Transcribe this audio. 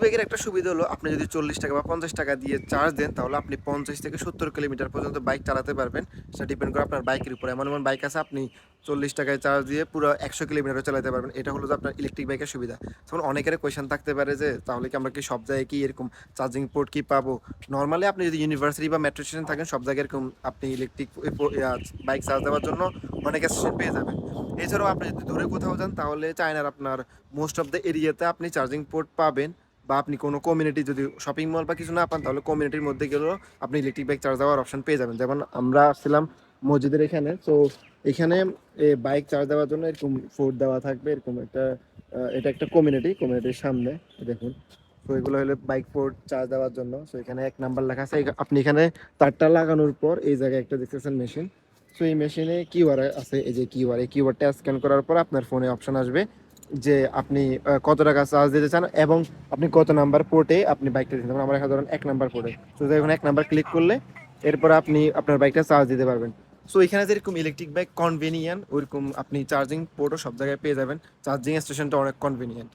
ব্যাগের একটা সুবিধা হলো আপনি যদি 40 টাকা বা 50 টাকা দিয়ে চার্জ দেন তাহলে আপনি 50 থেকে 70 কিলোমিটার পর্যন্ত বাইক চালাতে পারবেন। সেটা ডিপেন্ড করে আপনার বাইকের উপরে। এমন বাইক আছে আপনি 40 টাকায় চার্জ দিয়ে পুরো 100 কিলোমিটারও চালাতে পারবেন। এটা হলো যে আপনার ইলেকট্রিক বাইকের সুবিধা। তখন অনেকের কোয়েশ্চেন থাকতে পারে যে তাহলে কি আমরা কি সব জায়গায় কি এরকম চার্জিং পোর্ট কি পাবো? নরমালি আপনি যদি ইউনিভার্সিটি বা মেট্রো স্টেশন থাকেন সব জায়গায় এরকম আপনি ইলেকট্রিক বাইক চার্জ দেওয়ার জন্য অনেক স্টেশন পেয়ে যাবেন। এছাড়াও আপনি যদি দূরে কোথাও যান তাহলে চায়নার আপনার মোস্ট অফ দ্য এরিয়াতে আপনি চার্জিং পোর্ট পাবেন। বা আপনি কোনো কমিউনিটি যদি শপিং মল বা কিছু না পান তাহলে কমিউনিটির মধ্যে গেলেও আপনি ইলেকট্রিক বাইক চার্জ দেওয়ার অপশন পেয়ে যাবেন। যেমন আমরা আসছিলাম মসজিদের এখানে, তো এখানে বাইক চার্জ দেওয়ার জন্য এরকম ফোর্ট দেওয়া থাকবে, এরকম একটা এটা একটা কমিউনিটির সামনে দেখুন। তো এগুলো হলো বাইক ফোর্ট চার্জ দেওয়ার জন্য। তো এখানে 1 নাম্বার লেখা আছে। আপনি এখানে তারটা লাগানোর পর এই জায়গায় একটা দেখতেছেন মেশিন। সো এই মেশিনে কিউআর আছে, এই যে কিউআর, এই কিউআরটা স্ক্যান করার পর আপনার ফোনে অপশন আসবে যে আপনি কত টাকা চার্জ দিতে চান এবং আপনি কত নাম্বার পোর্টে আপনি বাইকটা দিতে পারেন। আমরা এখানে ধরেন 1 নাম্বার পোর্টে, তো এখন 1 নাম্বার ক্লিক করলে এরপর আপনি আপনার বাইকটা চার্জ দিতে পারবেন। সো এখানে যেরকম ইলেকট্রিক বাইক কনভেনিয়েন্ট ওইরকম আপনি চার্জিং পোর্টও সব জায়গায় পেয়ে যাবেন। চার্জিং স্টেশনটা অনেক কনভেনিয়েন্ট।